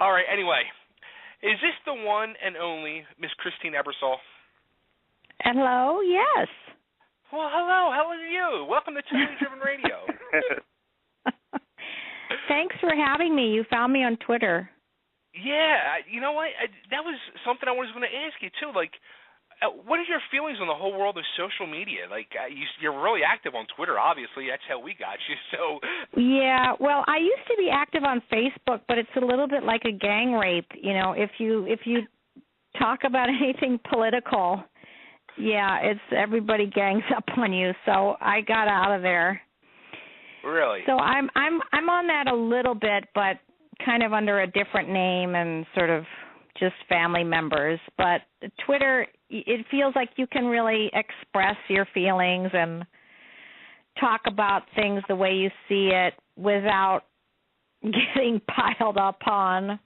All right, anyway. Is this the one and only Miss Christine Ebersole? Hello, yes. Well, hello. How are you? Welcome to Totally Driven Radio. Thanks for having me. You found me on Twitter. Yeah, you know what? That was something I was going to ask you, too. Like, what are your feelings on the whole world of social media? Like, you're really active on Twitter, obviously. That's how we got you. So. Yeah, well, I used to be active on Facebook, but it's a little bit like a gang rape. You know, if you talk about anything political, yeah, it's everybody gangs up on you. So I got out of there. Really? So I'm on that a little bit, but kind of under a different name and sort of just family members. But Twitter, it feels like you can really express your feelings and talk about things the way you see it without getting piled up on.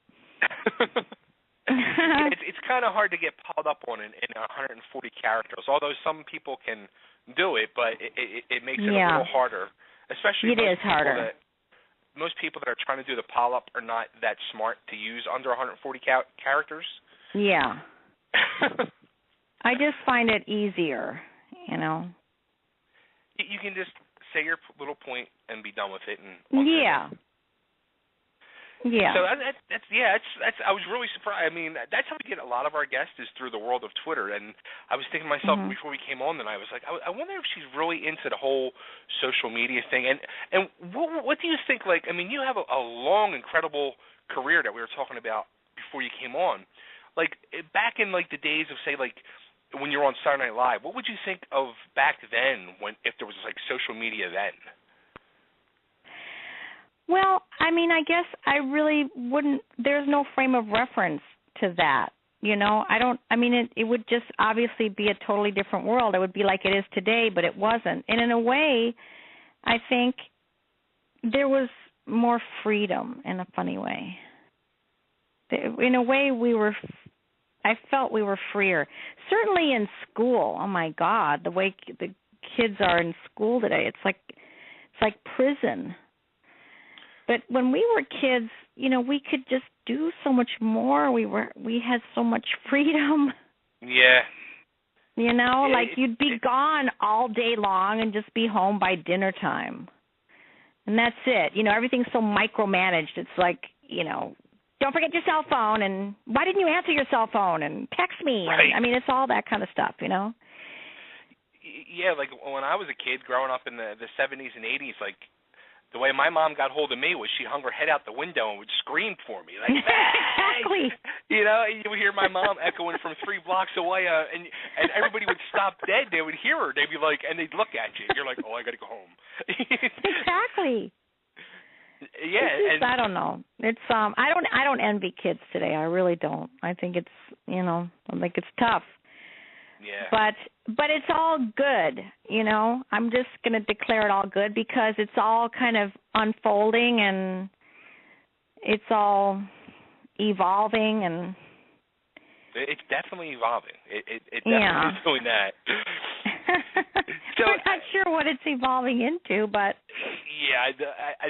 It's kind of hard to get piled up on in 140 characters, although some people can do it, but it makes it a little harder. Especially it is harder. Most people that are trying to do the pile up are not that smart to use under 140 characters. Yeah. I just find it easier, you know. You can just say your little point and be done with it. Yeah. Yeah. So that's I was really surprised. I mean, that's how we get a lot of our guests is through the world of Twitter. And I was thinking to myself before we came on, then I was like, I wonder if she's really into the whole social media thing. And what do you think? Like, I mean, you have a long, incredible career that we were talking about before you came on. Like back in like the days of say like when you were on Saturday Night Live, what would you think of back then if there was like social media then? Well, I mean, I guess I really wouldn't, there's no frame of reference to that, you know. It would just obviously be a totally different world. It would be like it is today, but it wasn't. And in a way, I think there was more freedom in a funny way. In a way, I felt we were freer. Certainly in school, oh my God, the way the kids are in school today, it's like prison. But when we were kids, you know, we could just do so much more. We had so much freedom. Yeah. You know, like you'd be gone all day long and just be home by dinner time. And that's it. You know, everything's so micromanaged. It's like, you know, don't forget your cell phone, and why didn't you answer your cell phone, and text me. Right. I mean, it's all that kind of stuff, you know. Yeah, like when I was a kid growing up in the 70s and 80s, like, the way my mom got hold of me was she hung her head out the window and would scream for me. Like, exactly. You know, you would hear my mom echoing from 3 blocks away, and everybody would stop dead. They would hear her. They'd be like, and they'd look at you. You're like, oh, I got to go home. Exactly. Yeah. I don't know. It's I don't envy kids today. I really don't. I think it's, you know, I think it's tough. Yeah. But it's all good, you know. I'm just going to declare it all good because it's all kind of unfolding and it's all evolving and it's definitely evolving. It definitely is doing that. So, I'm not sure what it's evolving into, but yeah,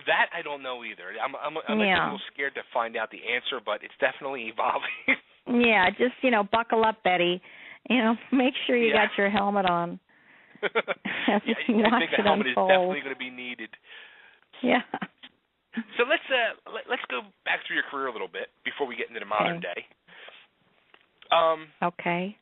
that I don't know either. I'm a little scared to find out the answer, but it's definitely evolving. Yeah, just, you know, buckle up, Betty. You know, make sure you got your helmet on. I think a helmet is definitely going to be needed. Yeah. So let's go back through your career a little bit before we get into the modern day. Okay.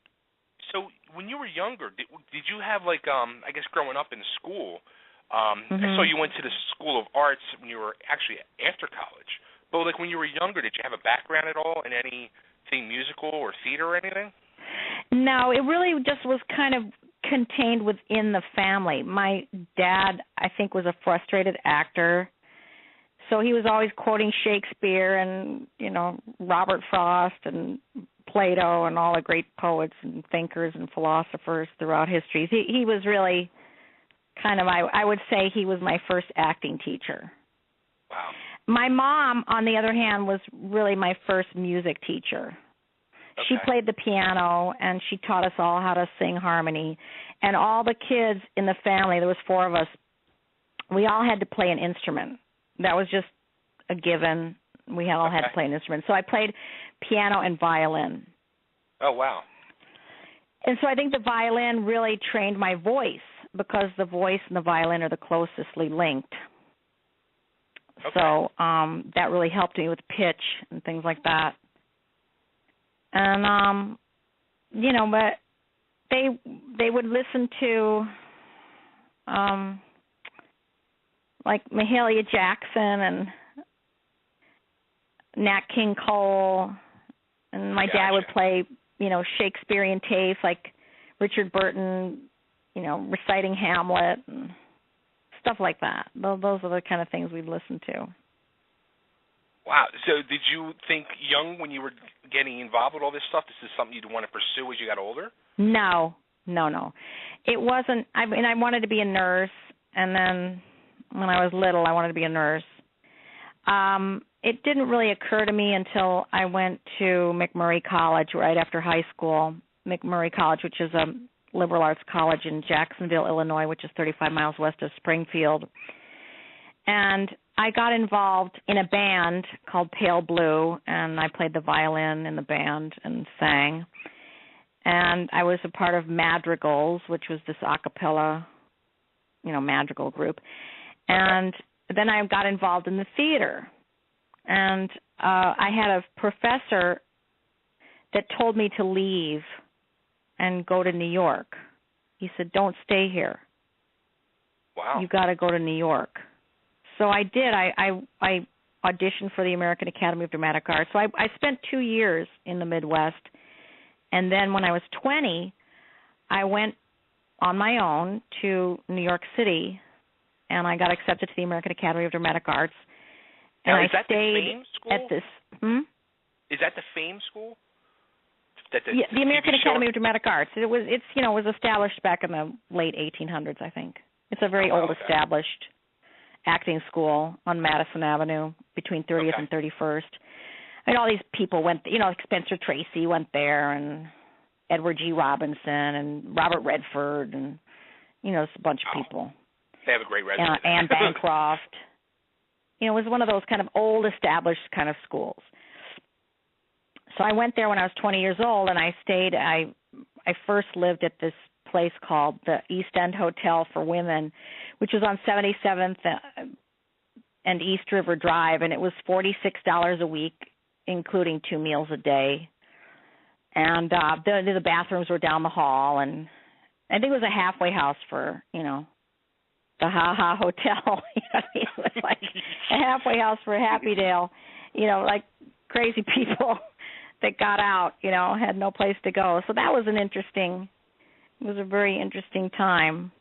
So when you were younger, did you have like I guess growing up in school? I saw you went to the School of Arts when you were actually after college. But like when you were younger, did you have a background at all in anything musical or theater or anything? No, it really just was kind of contained within the family. My dad, I think, was a frustrated actor, so he was always quoting Shakespeare and, you know, Robert Frost and Plato and all the great poets and thinkers and philosophers throughout history. He was really kind of, I would say he was my first acting teacher. Wow. My mom, on the other hand, was really my first music teacher. Okay. She played the piano, and she taught us all how to sing harmony. And all the kids in the family, there was 4 of us, we all had to play an instrument. That was just a given. We all had to play an instrument. So I played piano and violin. Oh, wow. And so I think the violin really trained my voice because the voice and the violin are the closestly linked. Okay. So that really helped me with pitch and things like that. And, but they would listen to, like Mahalia Jackson and Nat King Cole, and my dad would play, Shakespearean tapes like Richard Burton, reciting Hamlet and stuff like that. Those are the kind of things we'd listen to. Wow. So did you think young when you were getting involved with all this stuff, this is something you'd want to pursue as you got older? No. It wasn't. I wanted to be a nurse, and then when I was little, I wanted to be a nurse. It didn't really occur to me until I went to McMurray College right after high school. McMurray College, which is a liberal arts college in Jacksonville, Illinois, which is 35 miles west of Springfield. And I got involved in a band called Pale Blue, and I played the violin in the band and sang. And I was a part of Madrigals, which was this a cappella, madrigal group. And then I got involved in the theater. And I had a professor that told me to leave and go to New York. He said, "Don't stay here. Wow. You got to go to New York." So I did. I auditioned for the American Academy of Dramatic Arts. So I spent 2 years in the Midwest. And then when I was 20, I went on my own to New York City, and I got accepted to the American Academy of Dramatic Arts. And now, is I that stayed the Fame School? at this. Is that the Fame School? The American Academy of Dramatic Arts. It was established back in the late 1800s, I think. It's a very old established acting school on Madison Avenue between 30th and 31st. And all these people went, like Spencer Tracy went there, and Edward G. Robinson, and Robert Redford, and, it's a bunch of people. They have a great resume. Anne Bancroft. It was one of those kind of old established kind of schools. So I went there when I was 20 years old, and I stayed. I first lived at this place called the East End Hotel for Women, which was on 77th and East River Drive, and it was $46 a week, including 2 meals a day. And the bathrooms were down the hall, and I think it was a halfway house for, the Ha Ha Hotel. It was like a halfway house for Happydale, like crazy people that got out, had no place to go. So that was it was a very interesting time.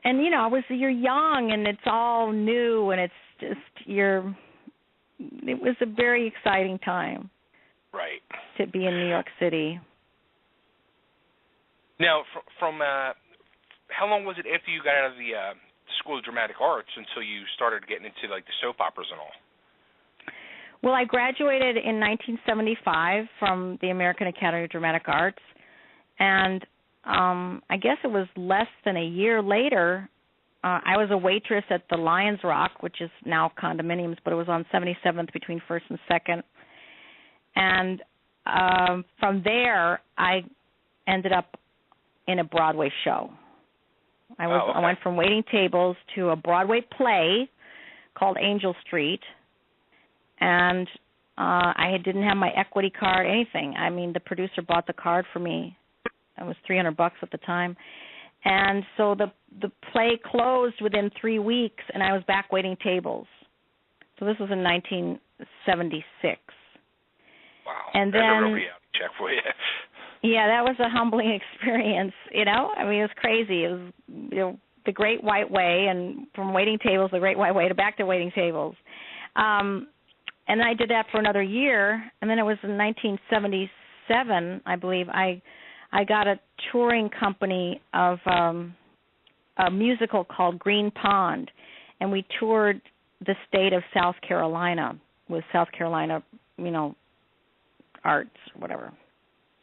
And, you're young and it's all new and it's just, it was a very exciting time. Right. To be in New York City. Now, from how long was it after you got out of the School of Dramatic Arts until you started getting into, like, the soap operas and all? Well, I graduated in 1975 from the American Academy of Dramatic Arts, and I guess it was less than a year later, I was a waitress at the Lions Rock, which is now condominiums, but it was on 77th between 1st and 2nd. And from there, I ended up in a Broadway show. I went from waiting tables to a Broadway play called Angel Street, and I didn't have my equity card, anything. I mean, the producer bought the card for me. It was $300 at the time. And so the play closed within 3 weeks, and I was back waiting tables. So this was in 1976. Wow. And then, a real reality check for you. Yeah, that was a humbling experience, I mean, it was crazy. It was the Great White Way, and from waiting tables, the Great White Way, to back to waiting tables. And then I did that for another year, and then it was in 1977, I believe, I got a touring company of a musical called Green Pond, and we toured the state of South Carolina with South Carolina, arts, whatever.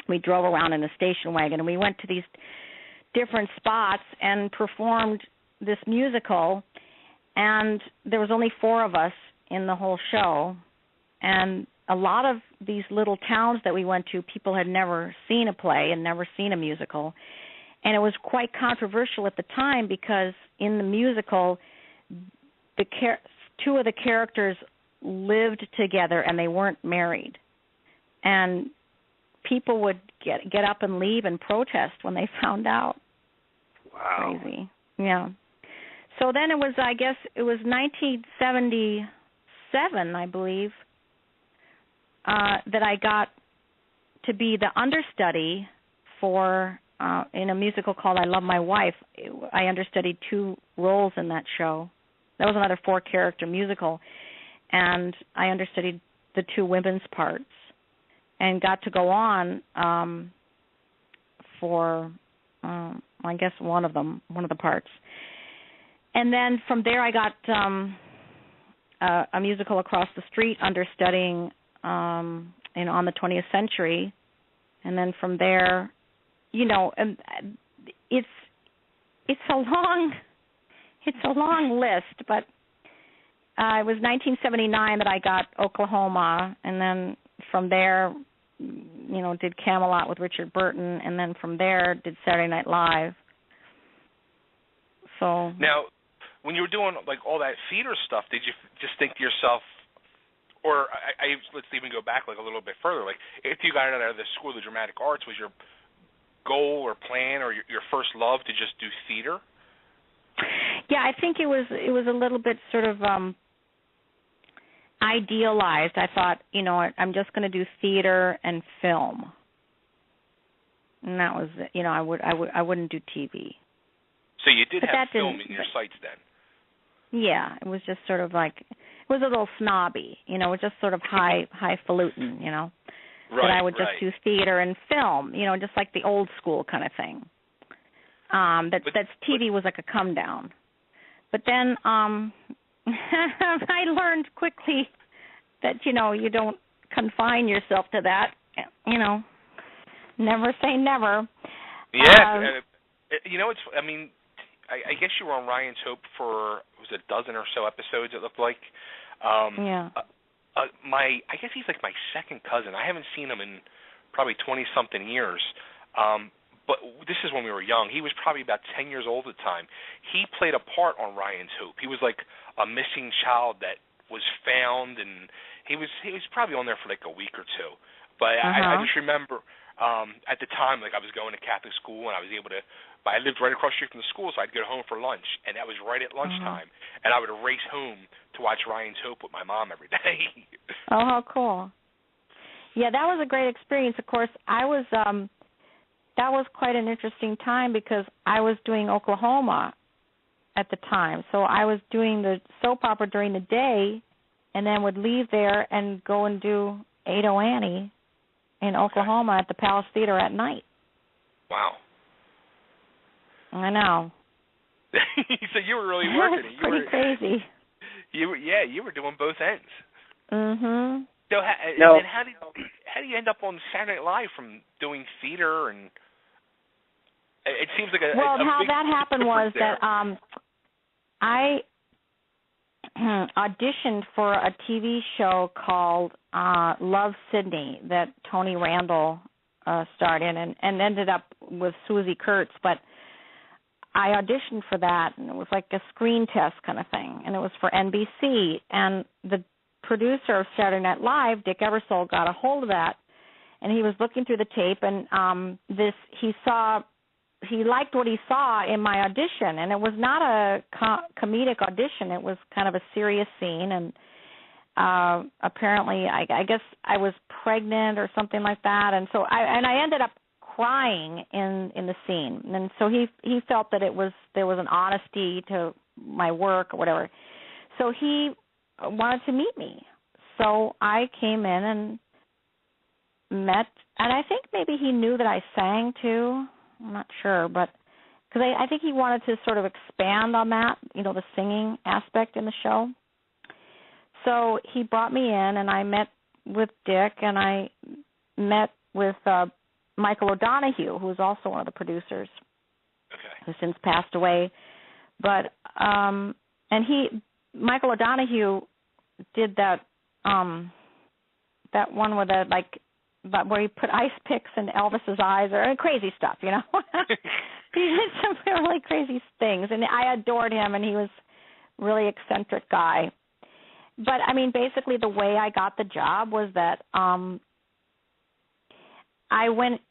We drove around in a station wagon, and we went to these different spots and performed this musical, and there was only 4 of us in the whole show, and a lot of these little towns that we went to, people had never seen a play and never seen a musical, and it was quite controversial at the time because in the musical, two of the characters lived together and they weren't married, and people would get up and leave and protest when they found out. Wow. Crazy. Yeah. So then it was 1977, I believe, that I got to be the understudy for in a musical called I Love My Wife. I understudied 2 roles in that show. That was another 4-character musical, and I understudied the 2 women's parts and got to go on for, I guess, one of the parts. And then from there I got a musical across the street understudying On the 20th Century. And then from there, it's a long list, but it was 1979 that I got Oklahoma, and then from there, did Camelot with Richard Burton, and then from there did Saturday Night Live. So now, when you were doing like all that theater stuff, did you just think to yourself, or let's even go back like a little bit further, like if you got out of the School of the Dramatic Arts, was your goal or plan or your first love to just do theater? Yeah, I think it was a little bit sort of idealized. I thought, I'm just going to do theater and film, and that was, I wouldn't do TV. So you did have film in your sights then? Yeah, it was just sort of like, it was a little snobby, it was just sort of highfalutin, Right, that I would just do theater and film, just like the old school kind of thing. That's TV was like a come down. But then I learned quickly that, you don't confine yourself to that, never say never. Yeah, I guess you were on Ryan's Hope for, was it a dozen or so episodes, it looked like. Yeah. I guess he's like my second cousin. I haven't seen him in probably 20-something years. But this is when we were young. He was probably about 10 years old at the time. He played a part on Ryan's Hope. He was like a missing child that was found, and he was probably on there for like a week or two. But I just remember at the time, like I was going to Catholic school, and I was able to. I lived right across the street from the school, so I'd go home for lunch, and that was right at lunchtime. And I would race home to watch Ryan's Hope with my mom every day. Oh, how cool! Yeah, that was a great experience. Of course, that was quite an interesting time because I was doing Oklahoma at the time. So I was doing the soap opera during the day and then would leave there and go and do Ado Annie in Oklahoma at the Palace Theater at night. Wow. I know. So you were really working it. Pretty crazy. You were doing both ends. Mhm. So then how do you end up on Saturday Night Live from doing theater? And it seems like how big that happened was there. that I auditioned for a TV show called Love Sydney that Tony Randall starred in, and ended up with Susie Kurtz, but I auditioned for that, and it was like a screen test kind of thing, and it was for NBC, and the producer of Saturday Night Live, Dick Ebersole, got a hold of that, and he was looking through the tape, and he liked what he saw in my audition, and it was not a comedic audition. It was kind of a serious scene, and apparently, I guess I was pregnant or something like that, and so I ended up crying in the scene, and so he felt that there was an honesty to my work or whatever, so he wanted to meet me. So I came in and met, and I think maybe he knew that I sang too. I'm not sure, but because I think he wanted to sort of expand on that, the singing aspect in the show. So he brought me in, and I met with Dick, and I met with Michael O'Donoghue, who was also one of the producers, who's since passed away. But Michael O'Donoghue did that that one with where he put ice picks in Elvis's eyes, or crazy stuff, you know. He did some really crazy things, and I adored him, and he was a really eccentric guy. But I mean, basically, the way I got the job was that I went.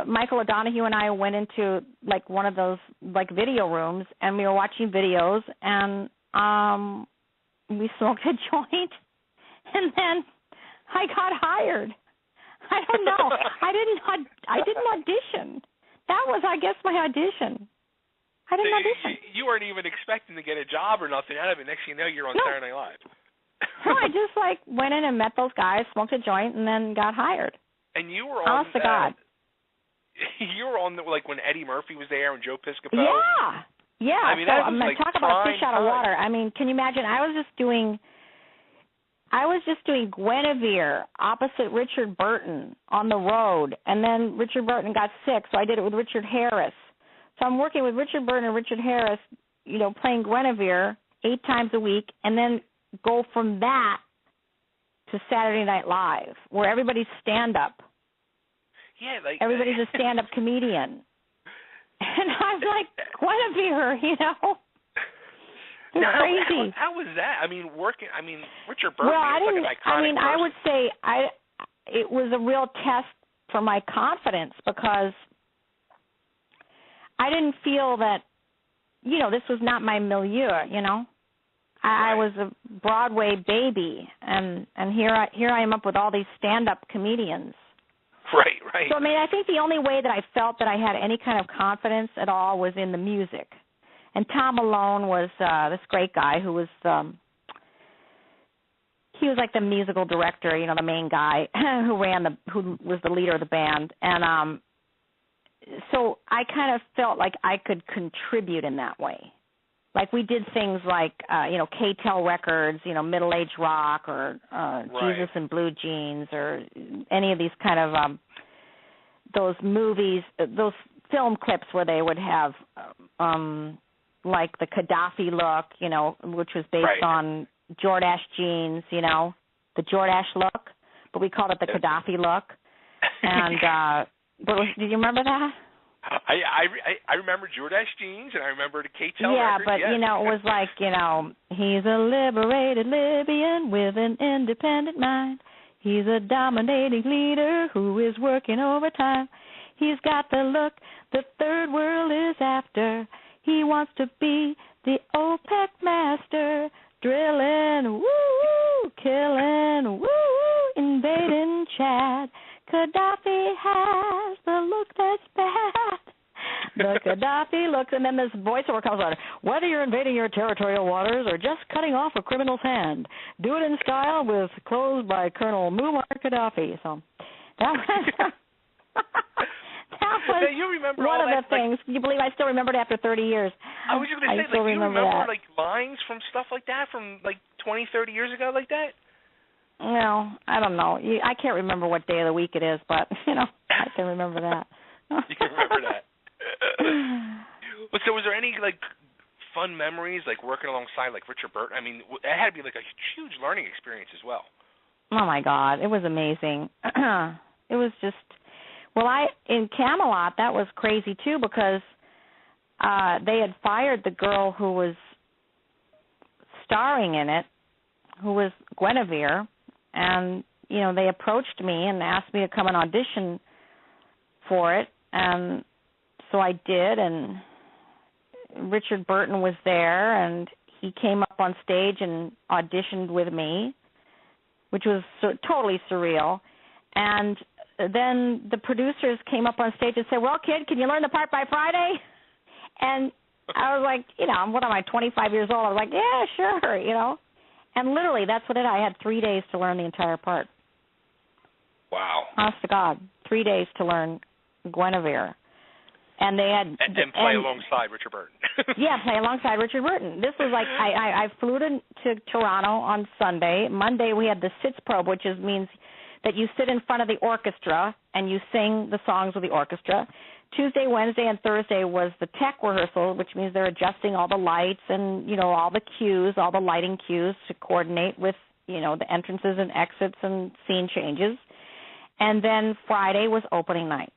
Michael O'Donoghue and I went into like one of those like video rooms, and we were watching videos, and we smoked a joint, and then I got hired. I don't know. I didn't audition. That was, I guess, my audition. I didn't audition. You weren't even expecting to get a job or nothing out of it. Next thing you know, you're on Saturday Night Live. No, I just went in and met those guys, smoked a joint, and then got hired. And you were on. Honest to God. You were on like when Eddie Murphy was there and Joe Piscopo. Yeah. I mean, that was talk about fish out of water. I mean, can you imagine? I was just doing Guinevere opposite Richard Burton on the road, and then Richard Burton got sick, so I did it with Richard Harris. So I'm working with Richard Burton and Richard Harris, you know, playing Guinevere 8 times a week, and then go from that to Saturday Night Live, where everybody's stand-up. Yeah, like everybody's a stand-up comedian. And I'm like, Guinevere, you know. It's crazy. How was that? I mean, Richard Burton was like an iconic person. I would say it was a real test for my confidence, because I didn't feel that, you know, this was not my milieu, you know. I was a Broadway baby, and here I am up with all these stand-up comedians. Right. So, I mean, I think the only way that I felt that I had any kind of confidence at all was in the music. And Tom Malone was this great guy who was he was like the musical director, you know, the main guy who was the leader of the band. And so I kind of felt like I could contribute in that way. Like we did things like, you know, K-Tel Records, you know, Middle Age Rock, or Jesus in Blue Jeans, or any of these kind of those movies, those film clips where they would have like the Gaddafi look, you know, which was based on Jordache jeans, you know, the Jordache look, but we called it the Gaddafi look. And did you remember that? I remember Jordache jeans, and I remember the K-Tel record. Yeah, but, you know, it was like, you know, he's a liberated Libyan with an independent mind. He's a dominating leader who is working overtime. He's got the look the third world is after. He wants to be the OPEC master, drilling, woo, killing, woo, invading Chad. Gaddafi has the look that's bad. The Gaddafi looks, and then this voiceover comes on. Whether you're invading your territorial waters or just cutting off a criminal's hand, do it in style with clothes by Colonel Muammar Gaddafi. So that was you remember one all of the things. Can you believe I still remember it after 30 years? I was just going to say, like, you remember like lines from stuff like that from like 20, 30 years ago like that? No, I don't know. I can't remember what day of the week it is, but, you know, I can remember that. You can remember that. So was there any, like, fun memories, like, working alongside, like, Richard Burton? I mean, it had to be, like, a huge learning experience as well. Oh, my God. It was amazing. It was just, in Camelot, that was crazy, too, because they had fired the girl who was starring in it, who was Guinevere. And, you know, they approached me and asked me to come and audition for it. And so I did, and Richard Burton was there, and he came up on stage and auditioned with me, which was totally surreal. And then the producers came up on stage and said, well, kid, can you learn the part by Friday? And I was like, you know, what am I, 25 years old? I was like, yeah, sure, you know. And literally, that's what I had 3 days to learn the entire part. Wow. Honest to God, 3 days to learn Guinevere. And they had... And play alongside Richard Burton. Yeah, play alongside Richard Burton. This was like, I flew to Toronto on Sunday. Monday, we had the Sitzprobe, which means that you sit in front of the orchestra and you sing the songs with the orchestra. Tuesday, Wednesday, and Thursday was the tech rehearsal, which means they're adjusting all the lights and, you know, all the cues, all the lighting cues to coordinate with, the entrances and exits and scene changes. And then Friday was opening night.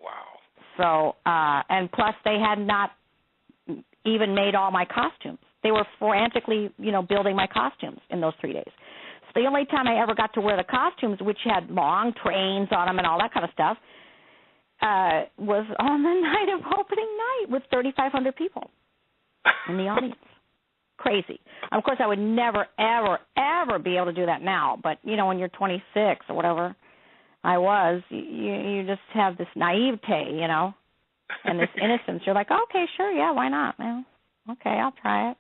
Wow. So, and plus they had not even made all my costumes. They were frantically, building my costumes in those 3 days. So the only time I ever got to wear the costumes, which had long trains on them and all that kind of stuff, was on the night of opening night with 3,500 people in the audience. Crazy. Of course, I would never, ever, ever be able to do that now. But, when you're 26 or whatever I was, you just have this naivete, and this innocence. You're like, okay, sure, yeah, why not? Well, okay, I'll try it.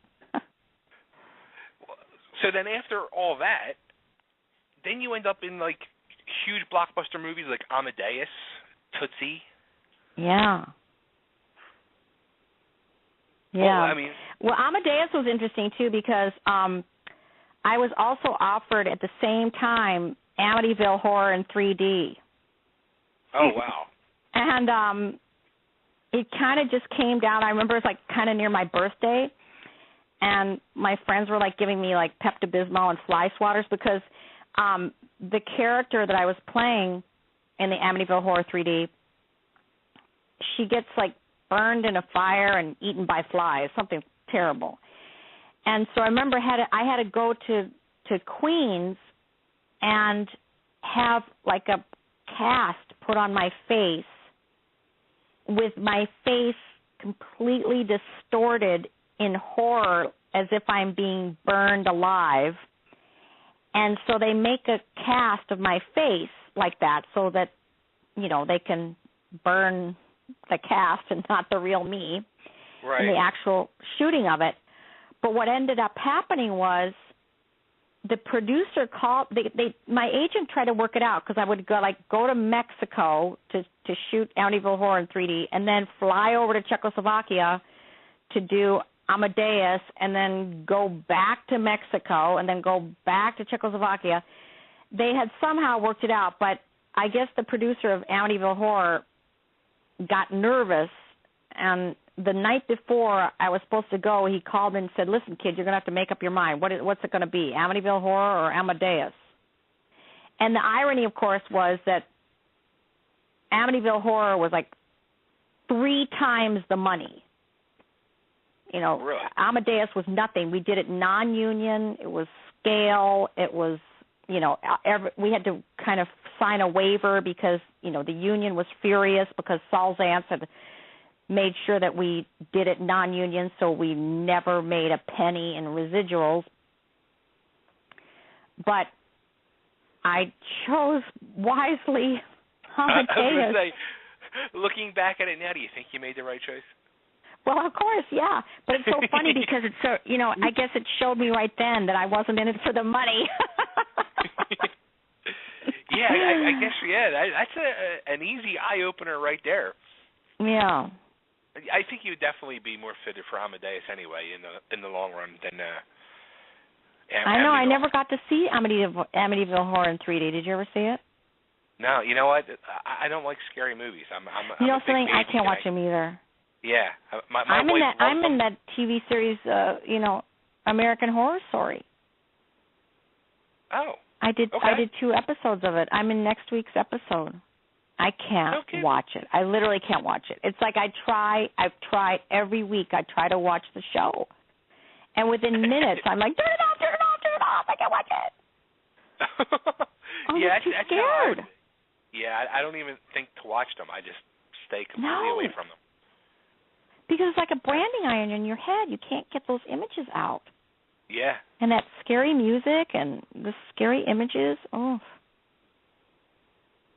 So then after all that, then you end up in, like, huge blockbuster movies like Amadeus, Tootsie. Yeah. Yeah. Well, Amadeus was interesting, too, because I was also offered at the same time Amityville Horror in 3D. Oh, wow. And it kind of just came down. I remember it was, like, kind of near my birthday, and my friends were, like, giving me, like, Pepto-Bismol and fly swatters because the character that I was playing in the Amityville Horror 3D, she gets, like, burned in a fire and eaten by flies, something terrible. And so I remember I had to go to Queens and have, like, a cast put on my face with my face completely distorted in horror as if I'm being burned alive. And so they make a cast of my face like that so that, they can burn the cast and not the real me in the actual shooting of it. But what ended up happening was the producer called. My agent tried to work it out because I would go to Mexico to shoot Amityville Horror in 3D, and then fly over to Czechoslovakia to do Amadeus, and then go back to Mexico, and then go back to Czechoslovakia. They had somehow worked it out, but I guess the producer of Amityville Horror got nervous, and the night before I was supposed to go, he called me and said, "Listen, kid, you're going to have to make up your mind. What's it going to be, Amityville Horror or Amadeus?" And the irony, of course, was that Amityville Horror was like 3 times the money. Really? Amadeus was nothing. We did it non-union. It was scale. It was, we had to kind of sign a waiver because, the union was furious because Saul Zaentz had made sure that we did it non-union, so we never made a penny in residuals. But I chose wisely Amadeus. I was going to say, looking back at it now, do you think you made the right choice? Well, of course, yeah. But it's so funny because it's so, I guess it showed me right then that I wasn't in it for the money. Yeah, I guess, that's an easy eye-opener right there. Yeah. I think you would definitely be more fitted for Amadeus anyway in the long run than I know. I never got to see Amityville Horror in 3D. Did you ever see it? No. You know what? I don't like scary movies. I'm something? I can't watch them either. Yeah, I'm in that TV series, American Horror Story. Oh. I did 2 episodes of it. I'm in next week's episode. I can't watch it. I literally can't watch it. It's like I've tried every week. I try to watch the show. And within minutes, I'm like, turn it off. I can't watch it. I'm too scared. I don't even think to watch them. I just stay completely away from them. Because it's like a branding iron in your head. You can't get those images out. Yeah. And that scary music and the scary images. Oh.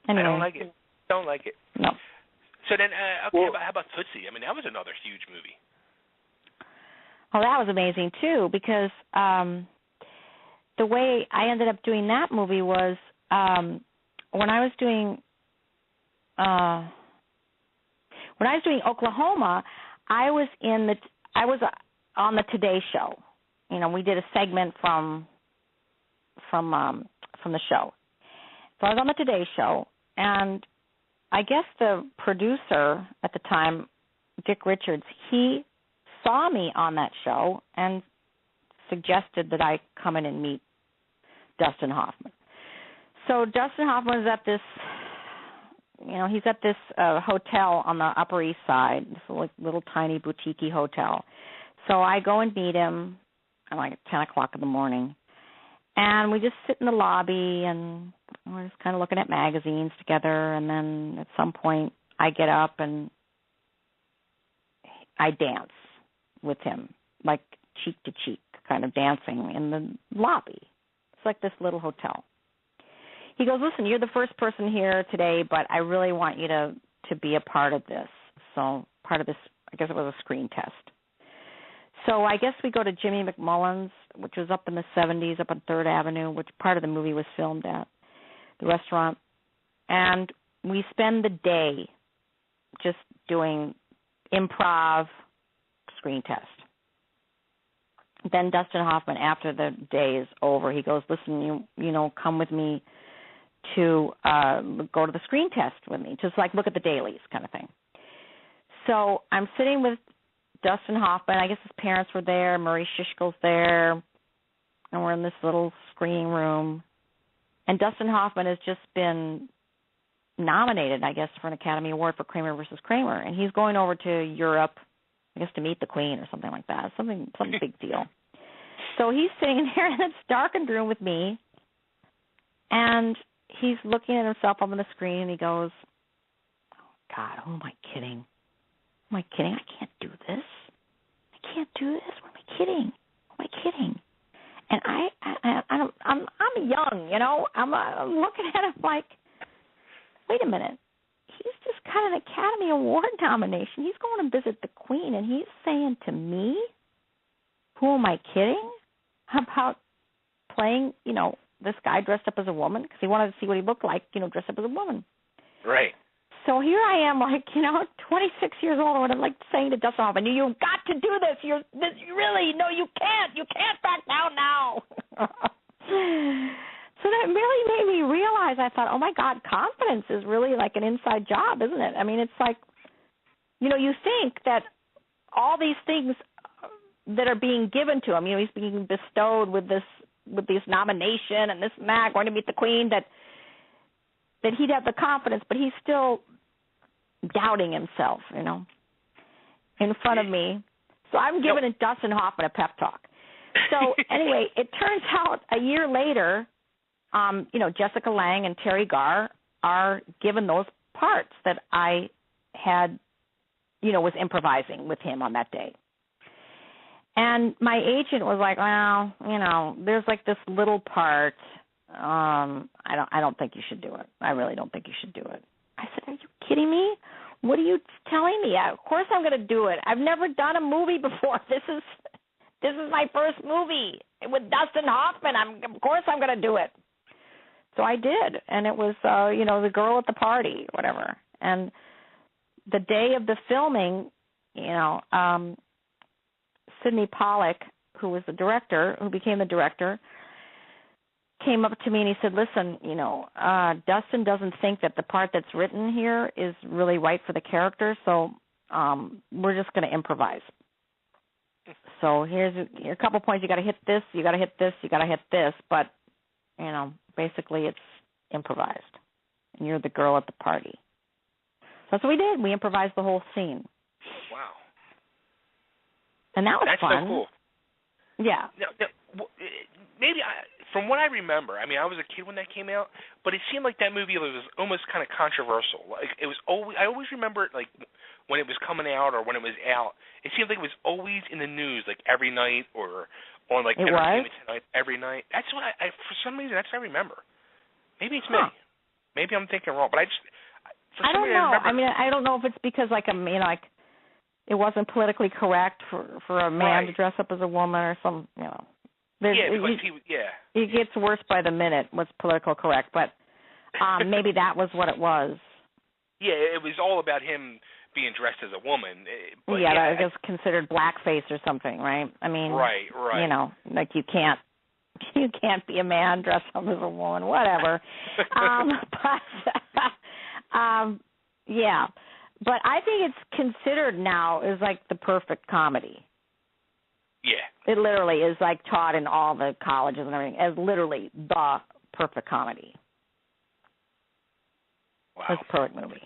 Anyway. I don't like it. No. So then, how about Tootsie? I mean, that was another huge movie. Oh, that was amazing, too, because the way I ended up doing that movie was when I was doing Oklahoma, I was on the Today Show. We did a segment from the show. So I was on the Today Show, and I guess the producer at the time, Dick Richards, he saw me on that show and suggested that I come in and meet Dustin Hoffman. So Dustin Hoffman is at this, he's at this hotel on the Upper East Side, this little tiny boutique-y hotel. So I go and meet him at like 10 o'clock in the morning. And we just sit in the lobby, and we're just kind of looking at magazines together. And then at some point, I get up and I dance with him, like cheek to cheek, kind of dancing in the lobby. It's like this little hotel. He goes, listen, you're the first person here today, but I really want you to be a part of this. So part of this, I guess it was a screen test. So I guess we go to Jimmy McMullen's, which was up in the 70s, up on 3rd Avenue, which part of the movie was filmed at, the restaurant. And we spend the day just doing improv screen test. Then Dustin Hoffman, after the day is over, he goes, listen, you come with me to go to the screen test with me, just like look at the dailies kind of thing. So I'm sitting with Dustin Hoffman. I guess his parents were there. Murray Shishkel's there. And we're in this little screening room. And Dustin Hoffman has just been nominated, I guess, for an Academy Award for Kramer versus Kramer. And he's going over to Europe, I guess, to meet the Queen or something like that. Some big deal. So he's sitting there in this darkened room with me. And he's looking at himself up on the screen. And he goes, oh, God, who am I kidding? Am I kidding? I can't do this. I can't do this. What am I kidding? Who am I kidding? And I'm young, I'm looking at him like, wait a minute. He's just got an Academy Award nomination. He's going to visit the Queen, and he's saying to me, who am I kidding? About playing, this guy dressed up as a woman because he wanted to see what he looked like, dressed up as a woman. Right. So here I am, 26 years old, and I'm saying to Dustin Hoffman, you've got to do this. You can't back down now. So that really made me realize, I thought, oh, my God, confidence is really like an inside job, isn't it? I mean, it's like, you think that all these things that are being given to him, he's being bestowed with this nomination and this and that, going to meet the Queen, that he'd have the confidence, but he's still doubting himself, in front of me. So I'm giving Dustin Hoffman a pep talk. So anyway, it turns out a year later, Jessica Lange and Terry Garr are given those parts that I had, was improvising with him on that day. And my agent was like, well, there's like this little part. I don't think you should do it. I really don't think you should do it. I said, are you kidding me? What are you telling me? Of course I'm going to do it. I've never done a movie before. This is my first movie with Dustin Hoffman. Of course I'm going to do it. So I did, and it was, the girl at the party, whatever. And the day of the filming, Sidney Pollack, who was the director, who became the director, came up to me and he said, listen, Dustin doesn't think that the part that's written here is really right for the character, so we're just going to improvise. So here's a couple points. You got to hit this, you got to hit this, you got to hit this, but, basically it's improvised. And you're the girl at the party. So that's what we did. We improvised the whole scene. Wow. And that was fun. That's so cool. Yeah. Now, maybe from what I remember, I was a kid when that came out, but it seemed like that movie was almost kind of controversial. Like it was I always remember it, like when it was coming out or when it was out. It seemed like it was always in the news, like every night or on like Entertainment Tonight every night. That's what I for some reason that's what I remember. Maybe it's me. Maybe I'm thinking wrong, but I don't know. I don't know if it's because it wasn't politically correct for a man to dress up as a woman or some, It gets worse by the minute, what's political correct, but maybe that was what it was. Yeah, it was all about him being dressed as a woman. But I guess considered blackface or something, right? Right. You can't be a man dressed up as a woman, whatever. But I think it's considered now as like the perfect comedy. Yeah. It literally is like taught in all the colleges and everything as literally the perfect comedy. Wow. It's a perfect movie.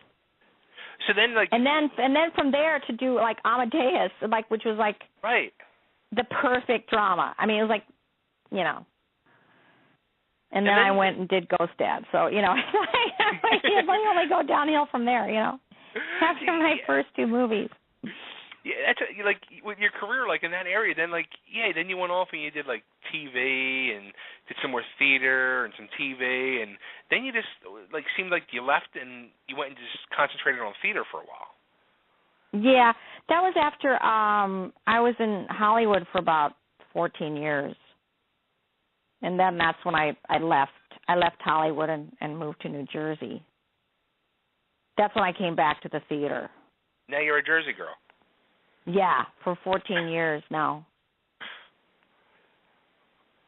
So then, like, and then from there to do like Amadeus, like which was like right, the perfect drama. I mean, it was like, you know. And then I went and did Ghost Dad. So you know, it only go downhill from there. You know, after my first two movies. Yeah, that's like with your career, like in that area. Then, like, then you went off and you did like TV and did some more theater and some TV, and then you just like seemed like you left and you went and just concentrated on theater for a while. Yeah, that was after I was in Hollywood for about 14 years, and then that's when I left. I left Hollywood and moved to New Jersey. That's when I came back to the theater. Now you're a Jersey girl. Yeah, for 14 years now.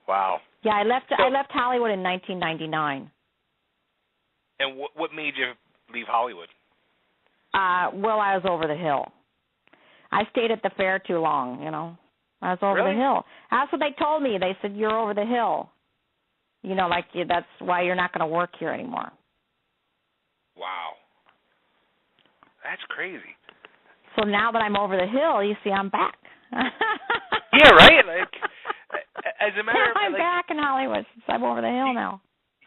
Wow. Yeah, I left Hollywood in 1999. And what made you leave Hollywood? Well, I was over the hill. I stayed at the fair too long, you know. I was over the hill. That's what they told me. They said, you're over the hill. You know, like that's why you're not going to work here anymore. Wow. That's crazy. So now that I'm over the hill, you see, I'm back. Yeah, right? Like, as a matter of fact, I'm back in Hollywood since I'm over the hill now.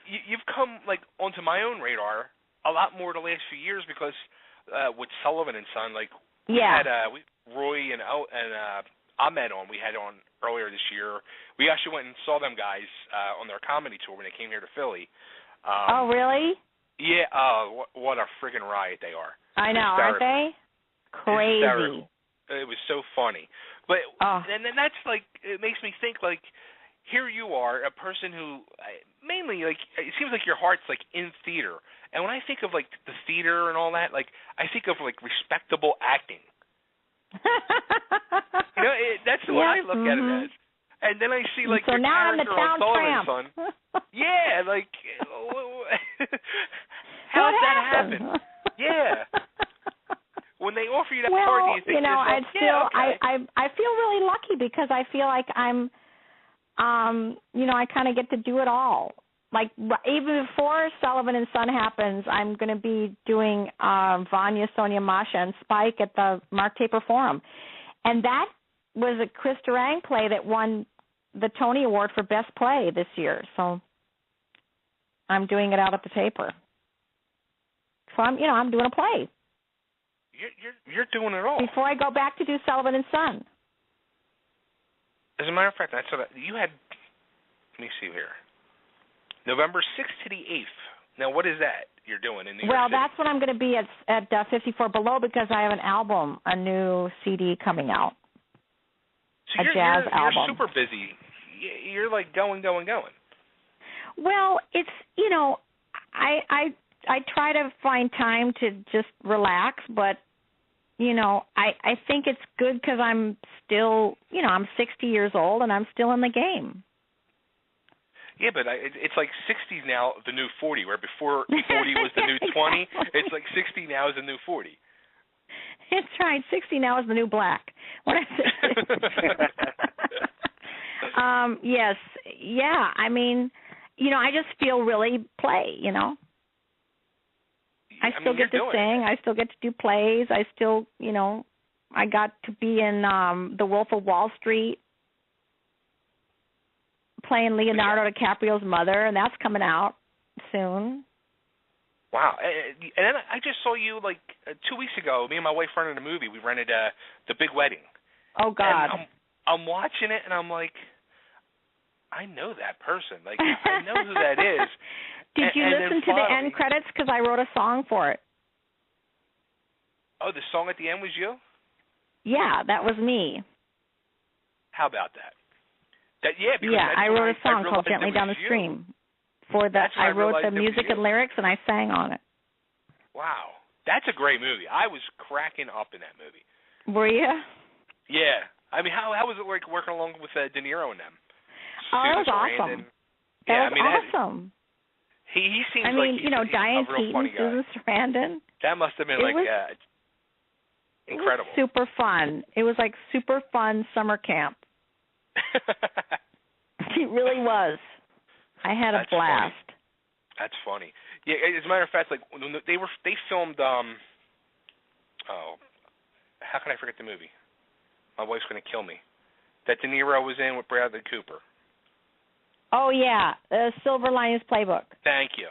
You've come, like, onto my own radar a lot more the last few years because with Sullivan and Son, like, we had Roy and Ahmed on. We had on earlier this year. We actually went and saw them guys on their comedy tour when they came here to Philly. Oh, really? Yeah. What a friggin' riot they are. I know, aren't they? Crazy. Hysterical. It was so funny. But and then that's like, it makes me think, like, here you are, a person who mainly, like, it seems like your heart's like in theater. And when I think of like the theater and all that, like, I think of like respectable acting. You know, that's what I look at it as. And then I see like so your now character I'm the town on Sullivan's Son. Yeah, like how did that happen? Yeah. When they offer you that part, do you think I feel really lucky because I feel like I'm, I kind of get to do it all. Like even before Sullivan and Son happens, I'm going to be doing Vanya, Sonia, Masha, and Spike at the Mark Taper Forum, and that was a Chris Durang play that won the Tony Award for Best Play this year. So I'm doing it out at the Taper. So I'm doing a play. You're doing it all. Before I go back to do Sullivan and Son. As a matter of fact, that's what you had. Let me see here. November 6th to the 8th. Now, what is that you're doing in New York City? Well, that's when I'm going to be at 54 Below because I have an album, a new CD coming out. So jazz album. You're super busy. You're like going. Well, it's, I try to find time to just relax, but, I think it's good because I'm still, I'm 60 years old and I'm still in the game. Yeah, but it's like 60 now, the new 40, where before 40 was the new 20. It's like 60 now is the new 40. That's right. 60 now is the new black. What is it? Yes. Yeah. I mean, I just feel really play, I still get to sing. I still get to do plays. I still, I got to be in The Wolf of Wall Street, playing Leonardo DiCaprio's mother, and that's coming out soon. Wow. And then I just saw you, like, 2 weeks ago. Me and my wife rented a movie. We rented The Big Wedding. Oh, God. And I'm watching it, and I'm like, I know that person. Like, I know who that is. Did you listen to the end credits? Because I wrote a song for it. Oh, the song at the end was you? Yeah, that was me. How about that? I wrote a song called Gently Down the Stream. I wrote the music and lyrics, and I sang on it. Wow. That's a great movie. I was cracking up in that movie. Were you? Yeah. I mean, how was it like working along with De Niro and them? Oh, that was awesome. That was awesome. He seems like Diane a real funny Keaton, Susan Sarandon. That must have been incredible. It was super fun. It was like super fun summer camp. He really was. I had a blast. Funny. That's funny. Yeah, as a matter of fact, like when they filmed how can I forget the movie? My wife's going to kill me. That De Niro was in with Bradley Cooper. Oh yeah, Silver Linings Playbook. Thank you.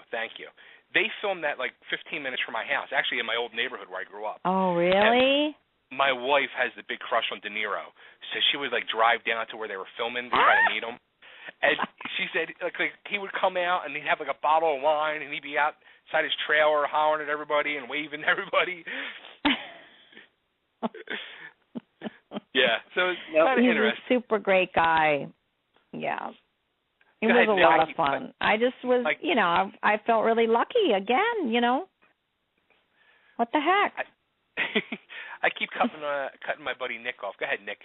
They filmed that like 15 minutes from my house, actually in my old neighborhood where I grew up. Oh really? And my wife has the big crush on De Niro, so she would like drive down to where they were filming to try to meet him. And she said like he would come out and he'd have like a bottle of wine and he'd be outside his trailer hollering at everybody and waving at everybody. Yeah, so it's kind of interesting. He's a super great guy. Yeah. It was a lot of fun. I just was, I felt really lucky again, What the heck? I keep cutting my buddy Nick off. Go ahead, Nick.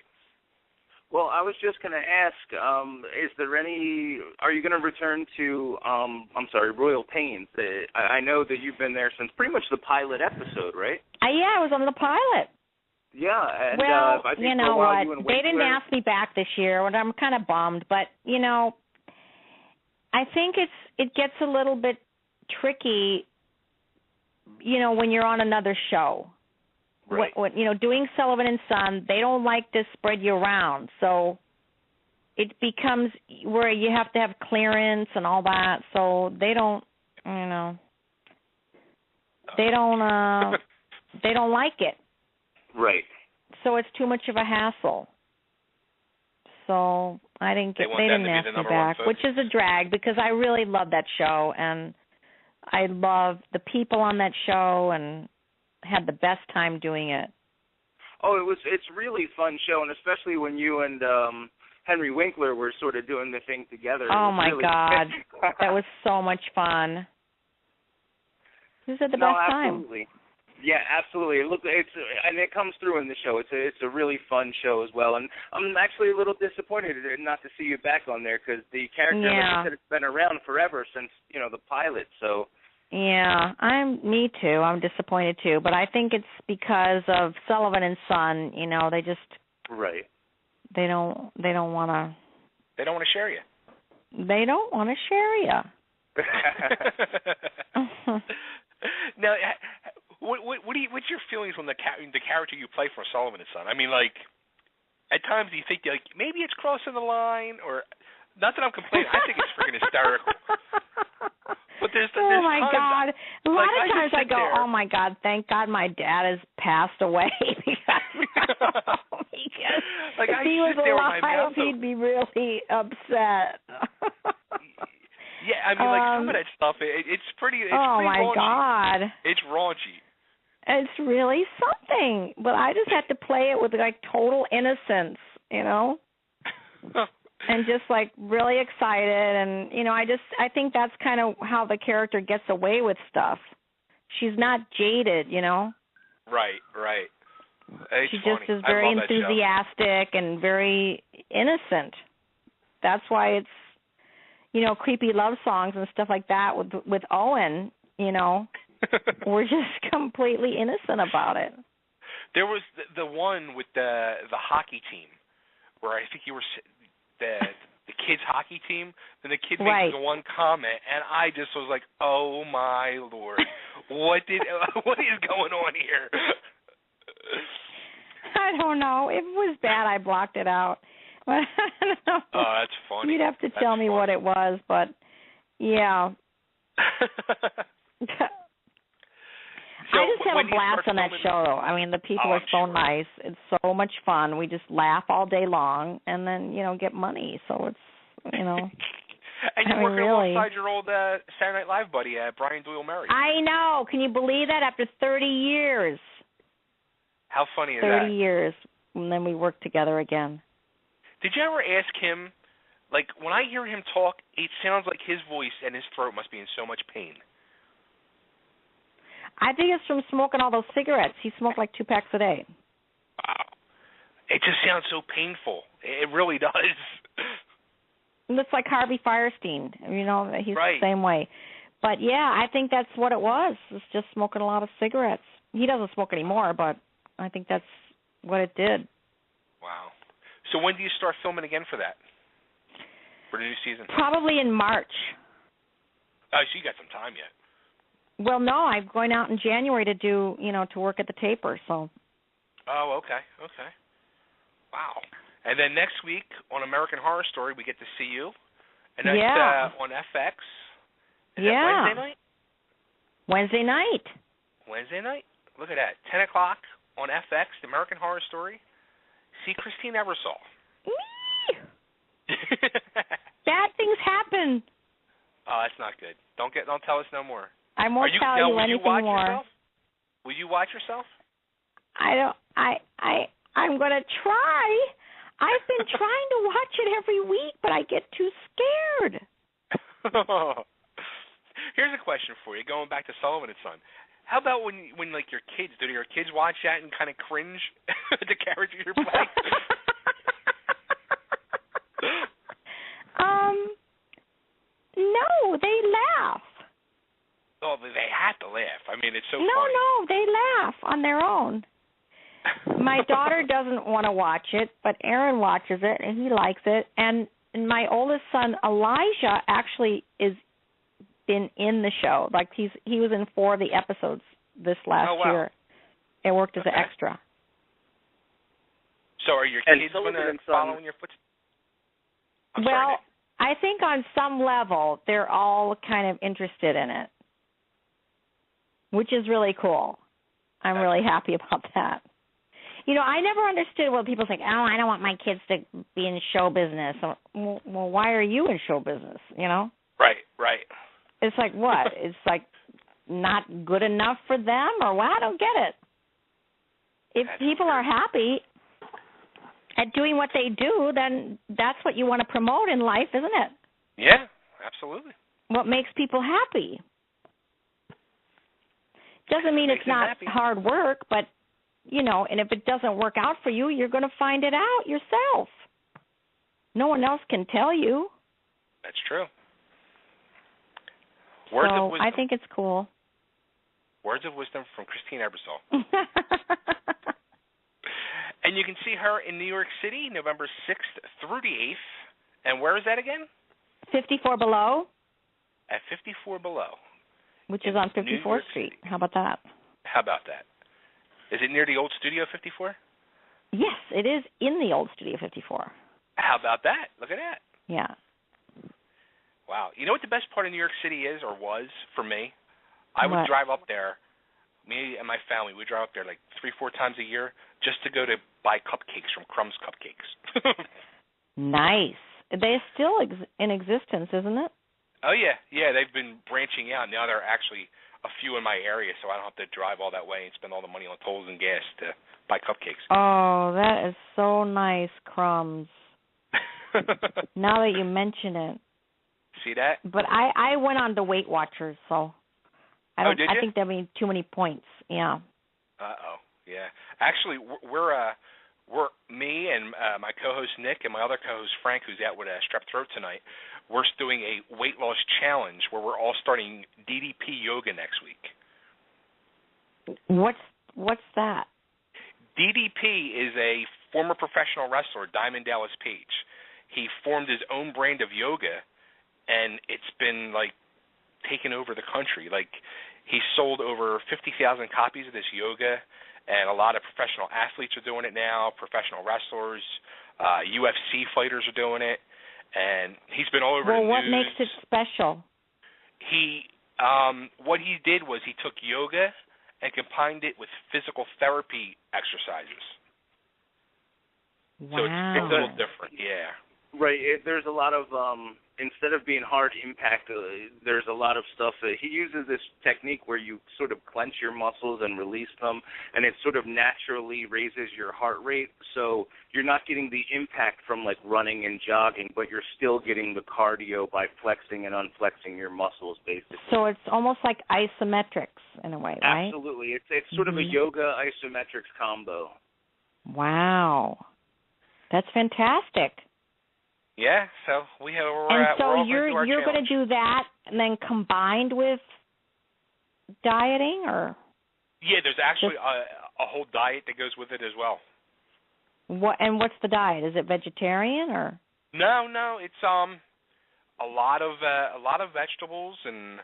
Well, I was just going to ask, are you going to return to, Royal Pains? I know that you've been there since pretty much the pilot episode, right? Yeah, I was on the pilot. Yeah. And, well, I think you know what? They didn't ask me back this year, and I'm kind of bummed. But, I think it gets a little bit tricky, when you're on another show. Right. Doing Sullivan and Son, they don't like to spread you around. So it becomes where you have to have clearance and all that. So they don't, they don't like it. Right. So it's too much of a hassle. So they didn't ask me back, which is a drag because I really love that show and I love the people on that show and had the best time doing it. Oh, it's really fun show, and especially when you and Henry Winkler were sort of doing the thing together. Oh my God, that was so much fun. This is the best absolutely. Time. Yeah, absolutely. And it comes through in the show. It's a really fun show as well, and I'm actually a little disappointed not to see you back on there because the character, like I said, it's been around forever since the pilot. So. Yeah, me too. I'm disappointed too, but I think it's because of Sullivan and Son. They just right. They don't want to. They don't want to share you. They don't want to share you. Now, what's your feelings on the character you play for Sullivan and Son? I mean, like, at times do you think maybe it's crossing the line, or not that I'm complaining. I think it's freaking hysterical. But there's oh my God! A lot of times I go, "Oh my God! Thank God my dad has passed away." Because if he was alive, he'd be really upset. Yeah, I mean, like some of that stuff, it's pretty. It's oh pretty my raunchy. God! It's raunchy. It's really something, but I just have to play it with like total innocence, and just like really excited, and I think that's kind of how the character gets away with stuff. She's not jaded, Right. It's she funny. just is very enthusiastic and very innocent. That's why it's creepy love songs and stuff like that with Owen. We're just completely innocent about it. There was the one with the hockey team where I think you were. The kids' hockey team, and the kid makes the one comment, and I just was like, "Oh my Lord, what is going on here?" I don't know. If it was bad, I blocked it out. I don't know. Oh, that's funny. You'd have to tell me what it was, but yeah. I just have a blast on that show, though. I mean, the people are so nice. It's so much fun. We just laugh all day long and then, get money. So it's, And you're working alongside your old Saturday Night Live buddy, Brian Doyle Murray. I know. Can you believe that? After 30 years. How funny is that? 30 years. And then we worked together again. Did you ever ask him, like, when I hear him talk, it sounds like his voice and his throat must be in so much pain. I think it's from smoking all those cigarettes. He smoked like 2 packs a day. Wow. It just sounds so painful. It really does. It's like Harvey Firestein. He's right. the same way. But, yeah, I think that's what it was. It's just smoking a lot of cigarettes. He doesn't smoke anymore, but I think that's what it did. Wow. So when do you start filming again for that? For the new season? Probably in March. Oh, so you got some time yet. Well, no, I'm going out in January to do, to work at the taper, so. Oh, okay. Wow. And then next week on American Horror Story, we get to see you. And that's on FX. Is that Wednesday night? Wednesday night? Look at that. 10 o'clock on FX, the American Horror Story. See Christine Ebersole. Bad things happen. Oh, that's not good. Don't tell us no more. I won't tell you anything more. Yourself? Will you watch yourself? I'm going to try. I've been trying to watch it every week, but I get too scared. Here's a question for you, going back to Sullivan and Son. How about when like your kids, do your kids watch that and kind of cringe at the character you're playing? No, they laugh. Oh, they have to laugh. I mean, it's so funny. No, they laugh on their own. My daughter doesn't want to watch it, but Aaron watches it, and he likes it. And my oldest son, Elijah, actually is been in the show. Like he was in 4 of the episodes this last year. It worked as an extra. So are your kids going to follow in your footsteps? Well, I think on some level they're all kind of interested in it, which is really cool. I'm really happy about that. I never understood when people think, oh, I don't want my kids to be in show business. Well, why are you in show business, Right. It's like what? It's like not good enough for them or what? I don't get it. If people are happy at doing what they do, then that's what you want to promote in life, isn't it? Yeah, absolutely. What makes people happy? Doesn't mean it's not hard work, but, and if it doesn't work out for you, you're going to find it out yourself. No one else can tell you. That's true. So I think it's cool. Words of wisdom from Christine Ebersole. And you can see her in New York City, November 6th through the 8th. And where is that again? 54 Below. At 54 Below. Which is on 54th Street. How about that? How about that? Is it near the old Studio 54? Yes, it is in the old Studio 54. How about that? Look at that. Yeah. Wow. You know what the best part of New York City is, or was, for me? I would drive up there, me and my family, we'd drive up there like 3-4 times a year just to go to buy cupcakes from Crumb's Cupcakes. Nice. They're still in existence, isn't it? Oh, yeah. Yeah, they've been branching out. Now there are actually a few in my area, so I don't have to drive all that way and spend all the money on tolls and gas to buy cupcakes. Oh, that is so nice, Crumbs. Now that you mention it. See that? But I went on to Weight Watchers, so I think there'll be too many points. Yeah. Uh-oh. Yeah. Actually, we're me and my co-host Nick and my other co-host Frank, who's out with a strep throat tonight, we're doing a weight loss challenge where we're all starting Ddp Yoga next week. What's that? Ddp is a former professional wrestler, Diamond Dallas Page. He formed his own brand of yoga, and it's been, taken over the country. He sold over 50,000 copies of this yoga, and a lot of professional athletes are doing it now, professional wrestlers, UFC fighters are doing it, and he's been all over the news. Well, what makes it special? What he did was he took yoga and combined it with physical therapy exercises. Wow. So it's a little different, yeah. Right. There's a lot of, instead of being hard impact, there's a lot of stuff. He uses this technique where you sort of clench your muscles and release them, and it sort of naturally raises your heart rate. So you're not getting the impact from, running and jogging, but you're still getting the cardio by flexing and unflexing your muscles, basically. So it's almost like isometrics in a way, right? Absolutely. It's sort of a yoga isometrics combo. Wow. That's fantastic. Yeah, so we're you're going to do that and then combined with dieting, or? Yeah, there's actually a whole diet that goes with it as well. What's the diet? Is it vegetarian or? No, it's a lot of vegetables and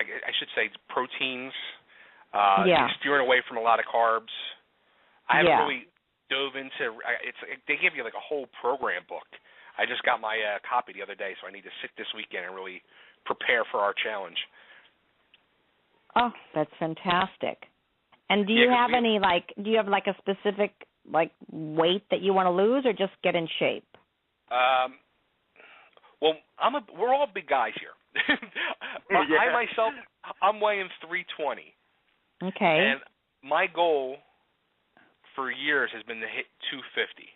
I should say proteins. Steering away from a lot of carbs. I haven't really dove into. They give you like a whole program book. I just got my copy the other day, so I need to sit this weekend and really prepare for our challenge. Oh, that's fantastic. And do you have a specific like weight that you want to lose, or just get in shape? Well, we're all big guys here. I myself, I'm weighing 320. Okay. And my goal for years has been to hit 250.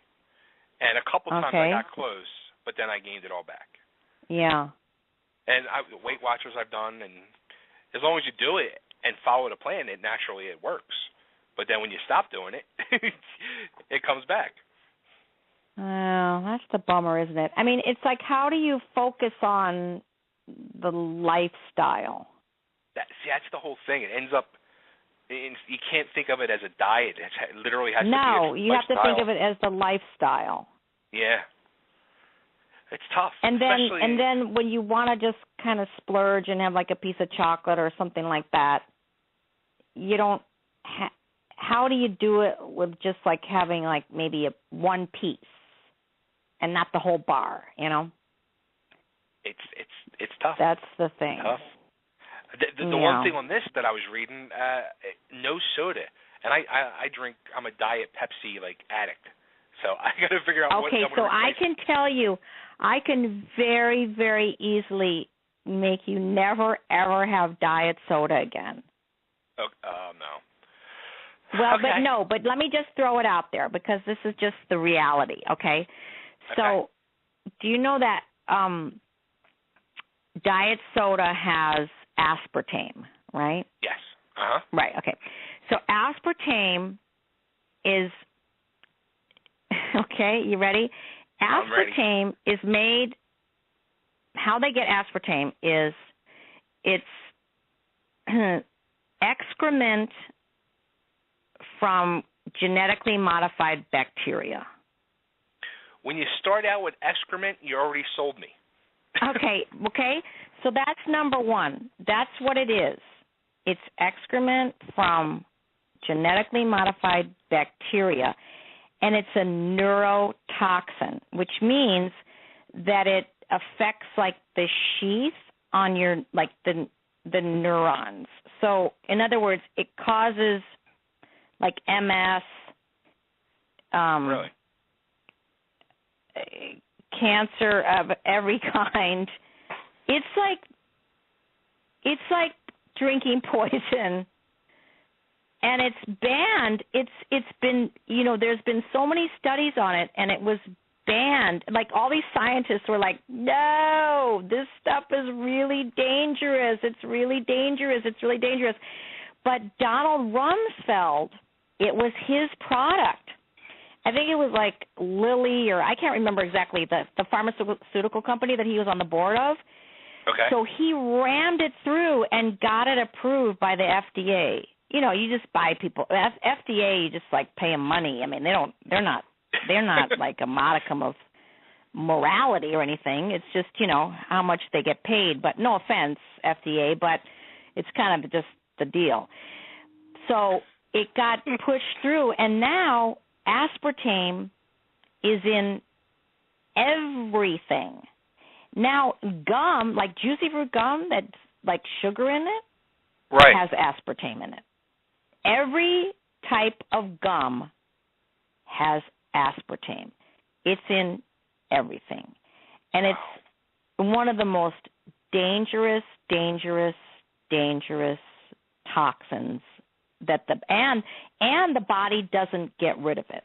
And a couple times I got close, but then I gained it all back. Yeah. And Weight Watchers I've done, and as long as you do it and follow the plan, it works. But then when you stop doing it, it comes back. Oh, that's the bummer, isn't it? I mean, it's like, how do you focus on the lifestyle? That's the whole thing. It ends up, you can't think of it as a diet. It literally has to be a lifestyle. No, you have to think of it as the lifestyle. Yeah. It's tough. And then when you want to just kind of splurge and have like a piece of chocolate or something like that, you don't how do you do it with just like having like maybe one piece and not the whole bar, you know? It's tough. That's the thing. Tough. The one thing on this that I was reading, no soda. And I drink, I'm a Diet Pepsi like addict. So I got to figure out what I'm going to replace. I can tell you, I can very, very easily make you never, ever have diet soda again. Oh, no. Well, okay. But let me just throw it out there because this is just the reality, okay? So do you know that diet soda has aspartame, right? Yes. Uh-huh. Right, okay. So aspartame is, okay, you ready? Aspartame is made, how they get aspartame is it's excrement from genetically modified bacteria. When you start out with excrement, you already sold me. Okay. So that's number one. That's what it is. It's excrement from genetically modified bacteria, and it's a neurotoxin, which means that it affects like the sheath on your like the neurons. So in other words, it causes like MS, really? Cancer of every kind. It's like drinking poison, and it's banned. It's been, there's been so many studies on it, and it was banned. Like all these scientists were like, no, this stuff is really dangerous. It's really dangerous. It's really dangerous. But Donald Rumsfeld, it was his product. I think it was like Lilly, or I can't remember exactly, the pharmaceutical company that he was on the board of. Okay. So he rammed it through and got it approved by the FDA. You just buy people. FDA, you just like pay them money. I mean, they're not like a modicum of morality or anything. It's just, how much they get paid. But no offense, FDA, but it's kind of just the deal. So it got pushed through, and now aspartame is in everything. Now, gum, like juicy fruit gum that's like sugar in it, has aspartame in it. Every type of gum has aspartame. It's in everything. And it's one of the most dangerous toxins that and the body doesn't get rid of it.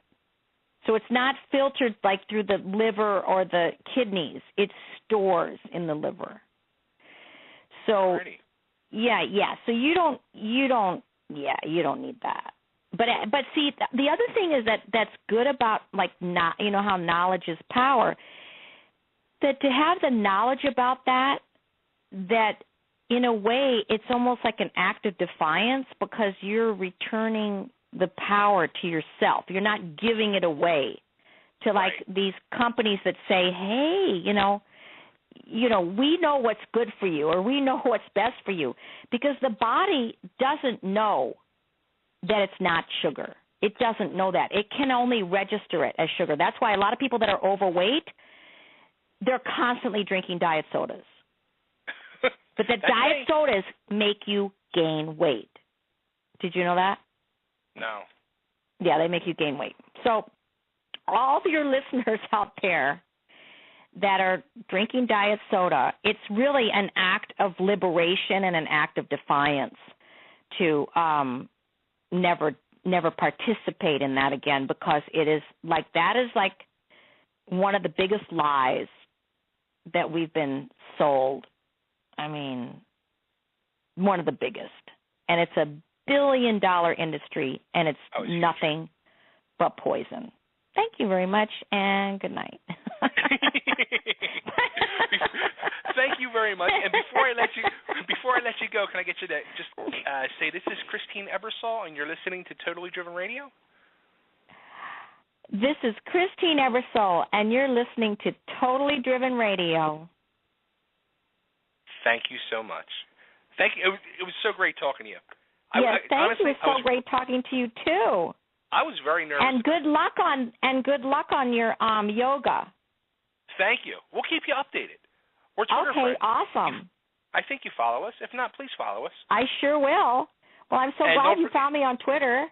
So it's not filtered like through the liver or the kidneys. It stores in the liver. So yeah. So you don't need that. But see, the other thing is that's good about like not, how knowledge is power. That to have the knowledge about that in a way it's almost like an act of defiance because you're returning the power to yourself. You're not giving it away to like these companies that say, hey, you know, we know what's good for you or we know what's best for you, because the body doesn't know that it's not sugar. It doesn't know that. It can only register it as sugar. That's why a lot of people that are overweight, they're constantly drinking diet sodas. But the diet sodas make you gain weight. Did you know that? No. Yeah, they make you gain weight. So all of your listeners out there that are drinking diet soda, it's really an act of liberation and an act of defiance to never participate in that again, because it is like, that is like one of the biggest lies that we've been sold. I mean, one of the biggest. And it's a billion-dollar industry, and it's nothing but poison. Thank you very much, and good night. Thank you very much. And before I let you go, can I get you to just say, this is Christine Ebersole, and you're listening to Totally Driven Radio? This is Christine Ebersole, and you're listening to Totally Driven Radio. Thank you so much. Thank you. It was so great talking to you. Yes, thank you. It was so great talking to you too. I was very nervous. And good luck on your yoga. Thank you. We'll keep you updated. We're Twitter friends. Awesome. I think you follow us. If not, please follow us. I sure will. Well, I'm so glad you found me on Twitter.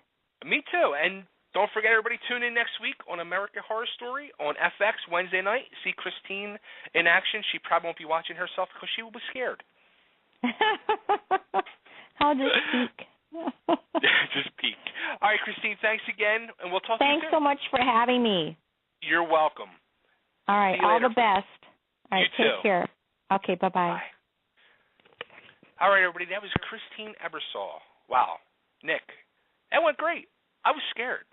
Me too. And don't forget, everybody, tune in next week on American Horror Story on FX Wednesday night. See Christine in action. She probably won't be watching herself because she will be scared. I'll just peek. Just peek. All right, Christine, thanks again, and we'll talk to you soon. Thanks so much for having me. You're welcome. All right, all the best. All right, take care. Okay, bye-bye. Bye. All right, everybody, that was Christine Ebersole. Wow. Nick, that went great. I was scared.